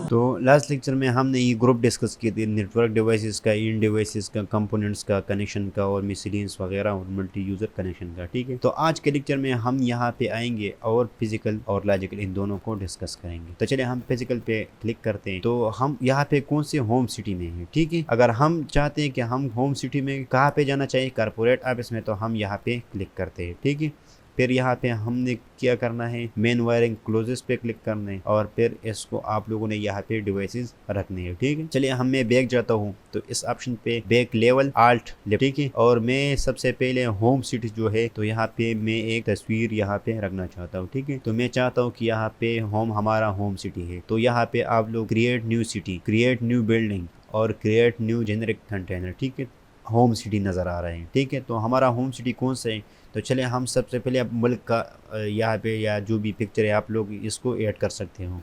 तो last lecture में हमने ये ग्रुप डिस्कस किए थे, नेटवर्क डिवाइसेस का, इन डिवाइसेस का, कंपोनेंट्स का, कनेक्शन का और मिसलियंस वगैरह और मल्टी यूज़र कनेक्शन का। ठीक है, तो आज के लेक्चर में हम यहाँ पे आएंगे और फिजिकल और लॉजिकल इन दोनों को डिस्कस करेंगे। तो चलिए हम फिजिकल पे क्लिक करते हैं। तो हम यहाँ पे कौन से होम सिटी में है। ठीक है, अगर हम चाहते हैं कि हम होम सिटी में कहाँ पे जाना चाहिए, कारपोरेट ऑफिस में, तो हम यहाँ पे क्लिक करते हैं। ठीक है, फिर यहाँ पे हमने क्या करना है, मेन वायरिंग क्लोजेस पे क्लिक करना है और फिर इसको आप लोगों ने यहाँ पे डिवाइसेस रखने हैं। ठीक है, चलिए हम मैं बैक जाता हूँ तो इस ऑप्शन पे बैक लेवल आल्ट लेफ्ट। ठीक है, और मैं सबसे पहले होम सिटी जो है तो यहाँ पे मैं एक तस्वीर यहाँ पे रखना चाहता हूँ। ठीक है, तो मैं चाहता हूँ कि यहाँ पे होम हमारा होम सिटी है, तो यहाँ पे आप लोग create new city, create new building और क्रिएट न्यू जेनेरिक कंटेनर। ठीक है, होम सिटी नज़र आ रहे हैं। ठीक है, तो हमारा होम सिटी कौन सा है, तो चलिए हम सबसे पहले अब मुल्क का यहाँ पे या जो भी पिक्चर है आप लोग इसको ऐड कर सकते हो।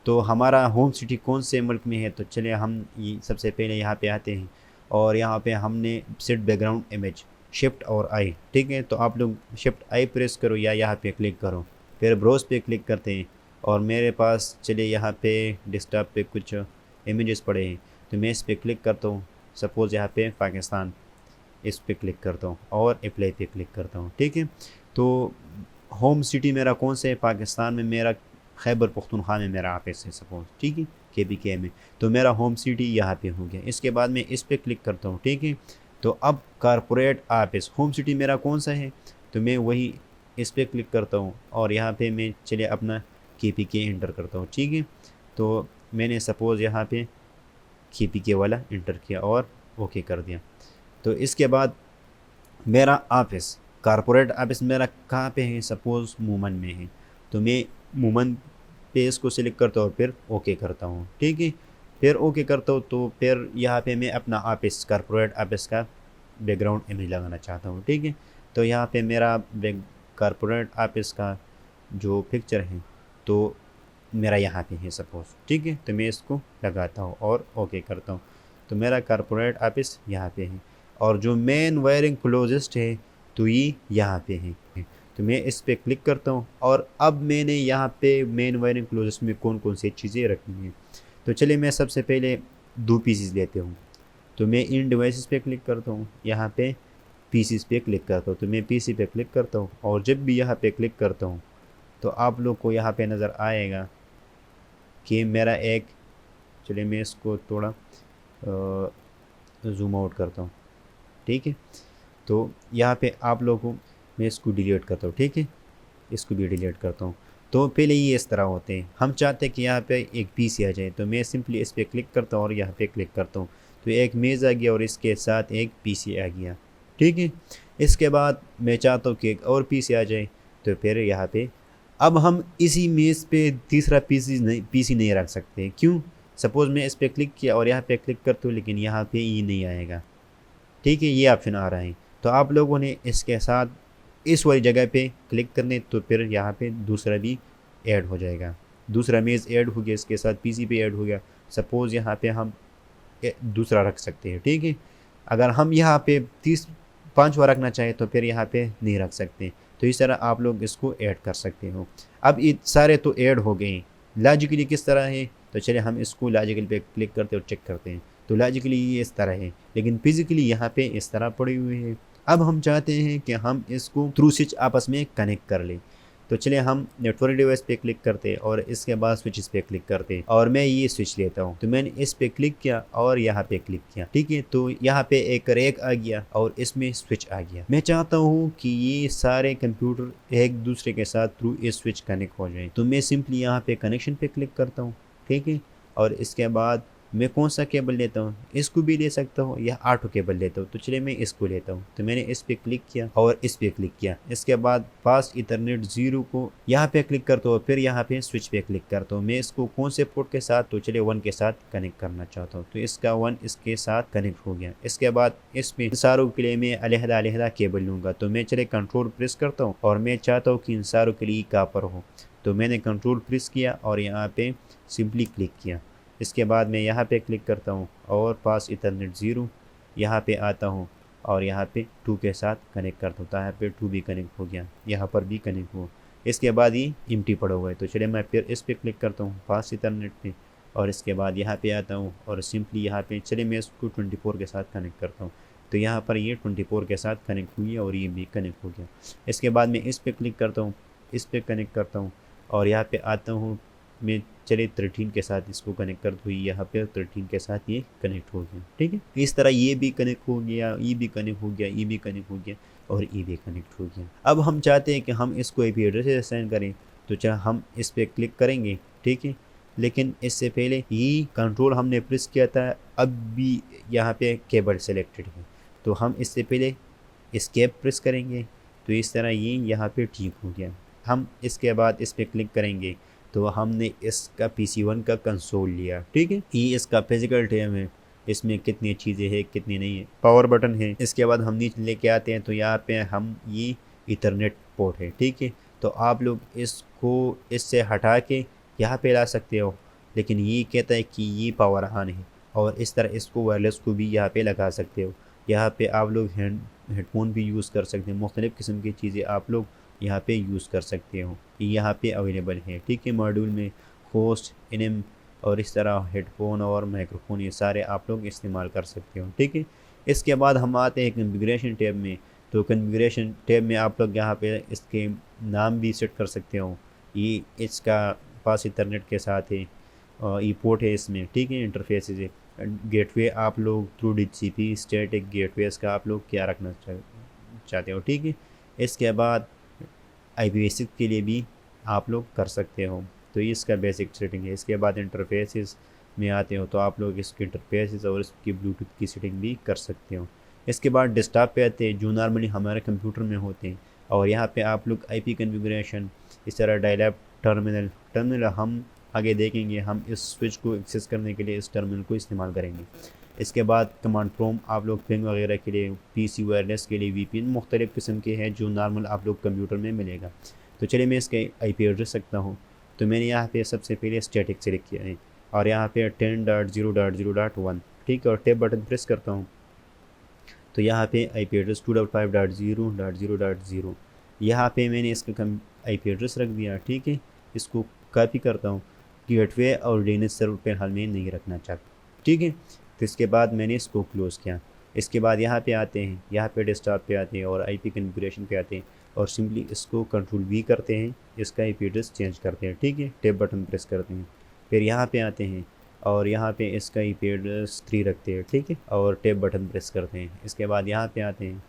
तो हमारा होम सिटी कौन से मुल्क में है, तो चलिए हम ये सबसे पहले यहाँ पे आते हैं और यहाँ पे हमने सेट बैकग्राउंड इमेज शिफ्ट और आई। ठीक है, तो आप लोग शिफ्ट आई प्रेस करो या यहाँ पे क्लिक करो, फिर ब्राउज पे क्लिक करते हैं और मेरे पास चलिए यहाँ पे डेस्कटॉप पे कुछ इमेजेस पड़े हैं, तो मैं इस पर क्लिक करता हूँ। सपोज़ यहाँ पे पाकिस्तान, इस पे क्लिक करता हूँ और अप्लाई पे क्लिक करता हूँ। ठीक है, तो होम सिटी मेरा कौन सा है, पाकिस्तान में मेरा खैबर पख्तूनख्वा में मेरा ऑफिस है सपोज। ठीक है, KPK में, तो मेरा होम सिटी यहाँ पे हो गया। इसके बाद मैं इस पे क्लिक करता हूँ। ठीक है, तो अब कारपोरेट ऑफिस होम सिटी मेरा कौन सा है, तो मैं वही इस पे क्लिक करता हूँ और यहाँ पे मैं चलिए अपना KPK इंटर करता हूँ। ठीक है, तो मैंने सपोज़ यहाँ पे KPK वाला इंटर किया और ओके कर दिया। तो इसके बाद मेरा ऑफिस, कारपोरेट ऑफिस मेरा कहाँ पे है, सपोज़ मूमन में है, तो मैं मूमन पे इसको सिलेक्ट करता हूँ फिर ओके करता हूँ। ठीक है, फिर ओके करता हूँ तो फिर यहाँ पे मैं अपना ऑफिस, कारपोरेट ऑफिस का बैकग्राउंड इमेज लगाना चाहता हूँ। ठीक है, तो यहाँ पे मेरा कारपोरेट ऑफिस का जो पिक्चर है तो मेरा यहाँ पे है सपोज़। ठीक है, तो मैं इसको लगाता हूँ और ओके करता हूँ, तो मेरा कारपोरेट ऑफिस यहाँ पे है और जो मेन वायरिंग क्लोजेस्ट है तो ये यहाँ पे है। तो मैं इस पर क्लिक करता हूँ और अब मैंने यहाँ पे मेन वायरिंग क्लोजेस्ट में कौन कौन सी चीज़ें रखनी है, तो चलिए मैं सबसे पहले 2 पीसीस लेते हूँ। तो मैं इन डिवाइसेस पे क्लिक करता हूँ, यहाँ पे पीसीस पे क्लिक करता हूँ, तो मैं पीसी पे क्लिक करता हूँ और जब भी यहाँ पे क्लिक करता हूँ तो आप लोग को यहाँ पे नज़र आएगा कि मेरा एक, चलिए मैं इसको थोड़ा जूम आउट करता हूँ। ठीक है, तो यहाँ पे आप लोगों को मैं इसको डिलीट करता हूँ। ठीक है, इसको भी डिलीट करता हूँ। तो पहले ये इस तरह होते हैं, हम चाहते हैं कि यहाँ पे एक पीसी आ जाए, तो मैं सिंपली इस पर क्लिक करता हूँ और यहाँ पे क्लिक करता हूँ, तो एक मेज़ आ गया और इसके साथ एक पीसी आ गया। ठीक है, इसके बाद मैं चाहता हूँ कि एक और पीसी आ जाए, तो फिर यहाँ पे अब हम इसी मेज़ पे तीसरा पीसी नहीं रख सकते। क्यों, सपोज़ मैं इस पर क्लिक किया और यहाँ पे क्लिक करता हूँ लेकिन यहाँ पे ये नहीं आएगा। ठीक है, ये ऑप्शन आ रहा है, तो आप लोगों ने इसके साथ इस वाली जगह पे क्लिक करने, तो फिर यहाँ पे दूसरा भी ऐड हो जाएगा, दूसरा मेज़ ऐड हो गया, इसके साथ पीसी पे ऐड हो गया। सपोज़ यहाँ पे हम दूसरा रख सकते हैं। ठीक है, अगर हम यहाँ पे 5वां रखना चाहें तो फिर यहाँ पे नहीं रख सकते, तो इस तरह आप लोग इसको ऐड कर सकते हो। अब ये सारे तो ऐड हो गए, लॉजिकली किस तरह है, तो चलिए हम इसको लॉजिकल पे क्लिक करते और चेक करते हैं। तो लॉजिकली ये इस तरह है लेकिन फिजिकली यहाँ पे इस तरह पड़े हुए हैं। अब हम चाहते हैं कि हम इसको थ्रू स्विच आपस में कनेक्ट कर लें, तो चलिए हम नेटवर्क डिवाइस पे क्लिक करते हैं और इसके बाद स्विच पे क्लिक करते हैं और मैं ये स्विच लेता हूँ, तो मैंने इस पे क्लिक किया और यहाँ पे क्लिक किया। ठीक है, तो यहाँ पे एक रैक आ गया और इसमें स्विच आ गया। मैं चाहता हूँ कि ये सारे कंप्यूटर एक दूसरे के साथ थ्रू इस स्विच कनेक्ट हो जाए, तो मैं सिंपली यहाँ पे कनेक्शन पे क्लिक करता हूँ। ठीक है, और इसके बाद मैं कौन सा केबल लेता हूँ, इसको भी ले सकता हूँ या ऑटो केबल लेता हूँ, तो चलिए मैं इसको लेता हूँ। तो मैंने इस पे क्लिक किया और इस पे क्लिक किया, इसके बाद फास्ट इथरनेट 0 को यहाँ पे क्लिक करता हूँ, फिर यहाँ पे स्विच पे क्लिक करता हूँ। मैं इसको कौन से पोर्ट के साथ, तो चलिए 1 के साथ कनेक्ट करना चाहता हूँ, तो इसका 1 इसके साथ कनेक्ट हो गया। इसके बाद इसमें सारों के लिए मैं अलहदा केबल लूँगा, तो मैं चले कंट्रोल प्रेस करता हूँ और मैं चाहता हूँ कि इन सारों के लिए कॉपर हो, तो मैंने कंट्रोल प्रेस किया और यहाँ पे सिंपली क्लिक किया। इसके बाद मैं यहाँ पे क्लिक करता हूँ और पास इथरनेट 0 यहाँ पे आता हूँ और यहाँ पे 2 के साथ कनेक्ट करता हूँ, तो यहाँ पे 2 भी कनेक्ट हो गया, यहाँ पर भी कनेक्ट हुआ। इसके बाद ये एम्प्टी पड़ा हुआ है, तो चलिए मैं फिर इस पर क्लिक करता हूँ फास्ट इथरनेट पे, और इसके बाद यहाँ पे आता हूँ और सिंपली यहाँ पे चलिए मैं इसको 24 के साथ कनेक्ट करता हूँ। तो यहाँ पर ये 24 के साथ कनेक्ट हुई है और ये भी कनेक्ट हो गया। इसके बाद मैं इस पर क्लिक करता हूँ, इस पर कनेक्ट करता हूँ और यहाँ पे आता हूँ मैं, चलिए 13 के साथ इसको कनेक्ट कर दूँ, यहाँ पे 13 के साथ ये कनेक्ट हो गया। ठीक है, इस तरह ये भी कनेक्ट हो गया, ये भी कनेक्ट हो गया, ये भी कनेक्ट हो गया और ये भी कनेक्ट हो गया। अब हम चाहते हैं कि हम इसको IP एड्रेस से असाइन करें, तो चाहे हम इस पर क्लिक करेंगे। ठीक है, लेकिन इससे पहले ये कंट्रोल हमने प्रेस किया था, अब भी यहाँ पे केबल सेलेक्टेड है, तो हम इससे पहले एस्केप प्रेस करेंगे, तो इस तरह ये यहाँ पे ठीक हो गया। हम इसके बाद इस पर क्लिक करेंगे तो हमने इसका PC1 का कंसोल लिया। ठीक है, ये इसका फिजिकल टर्म है, इसमें कितनी चीज़ें हैं कितनी नहीं है, पावर बटन है। इसके बाद हम नीचे लेके आते हैं तो यहाँ पे हम ये इथरनेट पोर्ट है। ठीक है, तो आप लोग इसको इससे हटा के यहाँ पे ला सकते हो, लेकिन ये कहता है कि ये पावर ऑन है, और इस तरह इसको वायरलेस को भी यहाँ पे लगा सकते हो। यहाँ पे आप लोग हेडफोन भी यूज़ कर सकते हैं, मुख्तलिफ़ किस्म की चीज़ें आप लोग यहाँ पे यूज़ कर सकते हो, ये यहाँ पे अवेलेबल है। ठीक है, मॉड्यूल में होस्ट, इनम और इस तरह हेडफोन और माइक्रोफोन ये सारे आप लोग इस्तेमाल कर सकते हो। ठीक है, इसके बाद हम आते हैं कॉन्फ़िगरेशन टैब में, तो कॉन्फ़िगरेशन टैब में आप लोग यहाँ पे इसके नाम भी सेट कर सकते हो। ये इसका पास इथरनेट के साथ है, ये पोर्ट है इसमें। ठीक है, इंटरफेस है, गेटवे आप लोग थ्रू DHCP स्टैटिक गेटवेज का आप लोग क्या रखना चाहते हो। ठीक है, इसके बाद IPv6 के लिए भी आप लोग कर सकते हो, तो ये इसका बेसिक सेटिंग है। इसके बाद इंटरफेसेस में आते हो तो आप लोग इसके इंटरफेसेस और इसकी ब्लूटूथ की सेटिंग भी कर सकते हो। इसके बाद डेस्कटॉप पे आते हैं जो नॉर्मली हमारे कंप्यूटर में होते हैं, और यहाँ पे आप लोग IP कॉन्फ़िगरेशन, इस तरह डायल टर्मिनल हम आगे देखेंगे, हम इस स्विच को एक्सेस करने के लिए इस टर्मिनल को इस्तेमाल करेंगे। इसके बाद कमांड प्रॉम्प्ट आप लोग पिंग वगैरह के लिए, PC वायरलेस के लिए VPN मुख्तलिफ़ किस्म के हैं जो नॉर्मल आप लोग कंप्यूटर में मिलेगा। तो चलिए मैं इसके IP एड्रेस रखता हूँ, तो मैंने यहाँ पे सबसे पहले स्टैटिक सेलेक्ट किया है और यहाँ पे 10.0.0.1। ठीक है, और टैब बटन प्रेस करता हूँ तो यहाँ पे IP एड्रेस 255.0.0.0 यहाँ पे मैंने इसका IP एड्रेस रख दिया। ठीक है, इसको कॉपी करता हूँ, गेटवे और DNS सर्वर पे हाल में नहीं रखना चाहता। ठीक है, तो इसके बाद मैंने इसको क्लोज़ किया। इसके बाद यहाँ पे आते हैं, यहाँ पे डेस्कटॉप पे आते हैं और IP कॉन्फ़िगरेशन पे आते हैं और सिंपली इसको Ctrl+V करते हैं, इसका IP एड्रेस चेंज करते हैं। ठीक है, टैब बटन प्रेस करते हैं, फिर यहाँ पे आते हैं और यहाँ पे इसका IP एड्रेस 3 रखते हैं। ठीक है, और टैब बटन प्रेस करते हैं। इसके बाद यहाँ पे आते हैं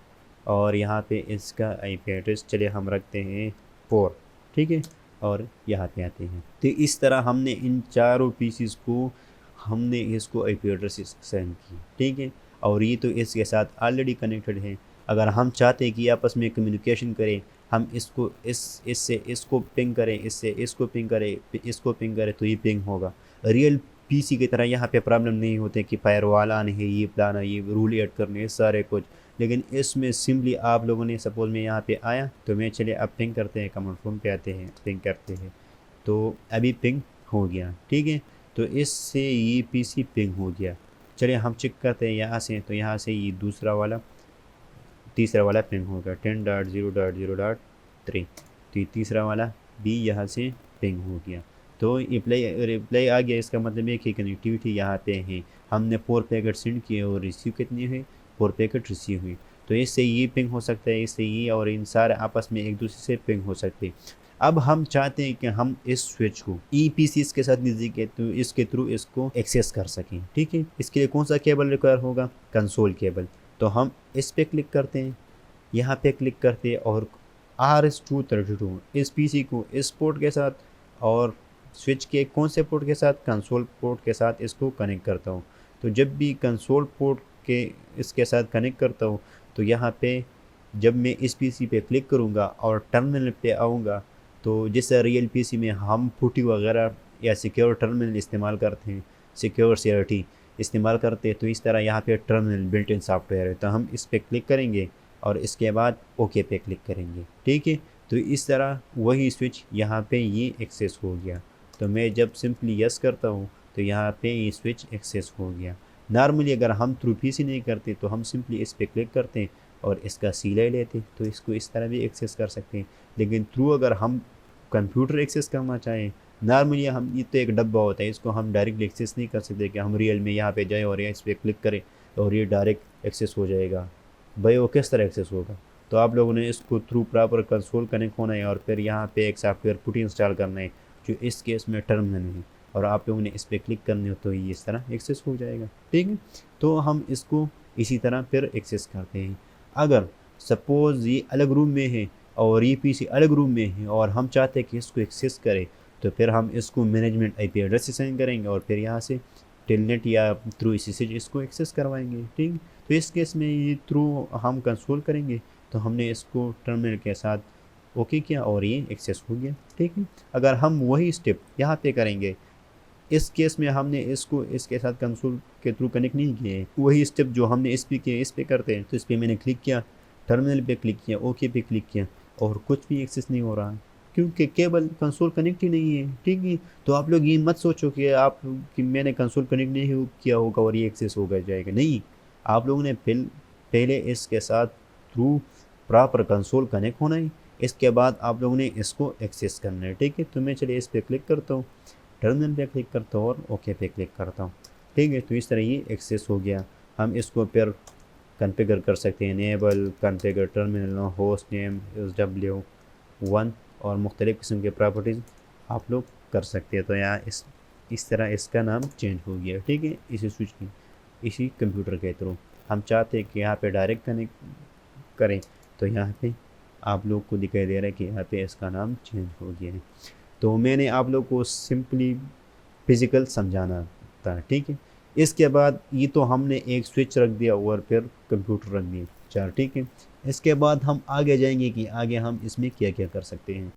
और यहाँ पे इसका IP एड्रेस चलिए हम रखते हैं 4। ठीक है, और यहाँ पे आते हैं। तो इस तरह हमने इन चारों पीसीस को हमने इसको IP एड्रेस सेंड की। ठीक है, और ये तो इसके साथ ऑलरेडी कनेक्टेड है। अगर हम चाहते हैं कि आपस में कम्युनिकेशन करें, हम इसको इससे इसको पिंग करें, इससे इसको पिंग करें, इसको पिंग करें, तो ये पिंग होगा। रियल PC की तरह यहाँ पे प्रॉब्लम नहीं होते कि फायरवॉल आने है, ये प्लान, ये रूल ऐड करने, सारे कुछ। लेकिन इसमें सिंपली आप लोगों ने सपोज मैं यहाँ पे आया तो मैं चलिए अब पिंग करते हैं, कमांड प्रॉम्प्ट पे आते हैं, पिंग करते हैं, तो अभी पिंग हो गया। ठीक है, तो इससे ये PC पिंग हो गया। चलिए हम चेक करते हैं यहाँ से, तो यहाँ से ये तीसरा वाला पिंग होगा 10.0.0.3, तो ये तीसरा वाला भी यहाँ से पिंग हो गया। तो रिप्लाई आ गया, इसका मतलब है कि कनेक्टिविटी यहाँ पे है। हमने 4 पैकेट सेंड किए और रिसीव कितनी हुई, 4 पैकेट रिसीव हुई। तो इससे ये पिंग हो सकता है, इससे ये, और इन सारे आपस में एक दूसरे से पिंग हो सकते हैं। अब हम चाहते हैं कि हम इस स्विच को EPCs के साथ नज़दीक है तो इसके थ्रू इसको एक्सेस कर सकें। ठीक है, इसके लिए कौन सा केबल रिक्वायर होगा, कंसोल केबल। तो हम इस पे क्लिक करते हैं, यहाँ पे क्लिक करते हैं और RS-232 इस PC को इस पोर्ट के साथ और स्विच के कौन से पोर्ट के साथ, कंसोल पोर्ट के साथ इसको कनेक्ट करता हूँ। तो जब भी कंसोल पोर्ट के इसके साथ कनेक्ट करता हूँ तो यहाँ पे जब मैं इस PC पे क्लिक करूँगा और टर्मिनल पे आऊँगा, तो जैसे रियल PC में हम पुटी वगैरह या सिक्योर टर्मिनल इस्तेमाल करते हैं, सिक्योर CRT इस्तेमाल करते हैं, तो इस तरह यहाँ पे टर्मिनल बिल्ट इन सॉफ्टवेयर है। तो हम इस पर क्लिक करेंगे और इसके बाद ओके पे क्लिक करेंगे। ठीक है, तो इस तरह वही स्विच यहाँ पे ये एक्सेस हो गया। तो मैं जब सिंपली यस करता हूँ तो यहाँ पे ये स्विच एक्सेस हो गया। नॉर्मली अगर हम थ्रू पीसी नहीं करते तो हम सिंपली इस पर क्लिक करते हैं और इसका सीला लेते, तो इसको इस तरह भी एक्सेस कर सकते हैं। लेकिन थ्रू अगर हम कंप्यूटर एक्सेस करना चाहें, नॉर्मली हम ये तो एक डब्बा होता है, इसको हम डायरेक्टली एक्सेस नहीं कर सकते कि हम रियल में यहाँ पे जाएँ और इस पर क्लिक करें और ये डायरेक्ट एक्सेस हो जाएगा। भाई वो किस तरह एक्सेस होगा? तो आप लोगों ने इसको थ्रू प्रॉपर कंसोल कनेक्ट होना है और फिर यहाँ पे एक सॉफ्टवेयर पुटी इंस्टॉल करना है जो इस केस में टर्मिनल है, और आप लोगों ने इस पर क्लिक करने हो तो ये इस तरह एक्सेस हो जाएगा। ठीक है, तो हम इसको इसी तरह फिर एक्सेस करते हैं। अगर सपोज़ ये अलग रूम में है और ये पीसी अलग रूम में है और हम चाहते हैं कि इसको एक्सेस करें, तो फिर हम इसको मैनेजमेंट आईपी एड्रेस से सेंड करेंगे और फिर यहाँ से टेलनेट या थ्रू इसी इसको एक्सेस करवाएंगे। ठीक, तो इस केस में ये थ्रू हम कंसोल करेंगे तो हमने इसको टर्मिनल के साथ ओके किया और ये एक्सेस हो गया। ठीक है, अगर हम वही स्टेप यहाँ पे करेंगे, इस केस में हमने इसको इसके साथ कंसोल के थ्रू कनेक्ट नहीं किए, वही स्टेप जो हमने इस पे किए इस पे करते हैं। तो इस पर मैंने क्लिक किया, टर्मिनल पे क्लिक किया, ओके पे क्लिक किया और कुछ भी एक्सेस नहीं हो रहा क्योंकि केबल कंसोल कनेक्ट ही नहीं है। ठीक है, तो आप लोग ये मत सोचो कि मैंने कंसोल कनेक्ट नहीं किया होगा और ये एक्सेस हो जाएगा, नहीं। आप लोगों ने पहले इसके साथ थ्रू प्रॉपर कंसोल कनेक्ट होना है, इसके बाद आप लोगों ने इसको एक्सेस करना है। ठीक है, तो मैं चलिए इस पर क्लिक करता हूँ, टर्मिनल पे क्लिक करता हूँ और ओके पे क्लिक करता हूँ। ठीक है, तो इस तरह ये एक्सेस हो गया। हम इसको फिर कॉन्फ़िगर कर सकते हैं, enable configure terminal host name SW1 और मुख्तलिफ़ किस्म के प्रॉपर्टीज़ आप लोग कर सकते हैं। तो यहाँ इस तरह इसका नाम चेंज हो गया। ठीक है, इसी स्विच की इसी कंप्यूटर के थ्रू हम चाहते हैं कि यहाँ पे डायरेक्ट कनेक्ट करें, तो यहाँ पे आप लोग को दिखाई दे रहा है कि यहाँ पे इसका नाम चेंज हो गया है। तो मैंने आप लोग को सिंपली फिज़िकल समझाना था। ठीक है, इसके बाद ये तो हमने एक स्विच रख दिया और फिर कंप्यूटर रख दिया 4। ठीक है, इसके बाद हम आगे जाएंगे कि आगे हम इसमें क्या क्या कर सकते हैं।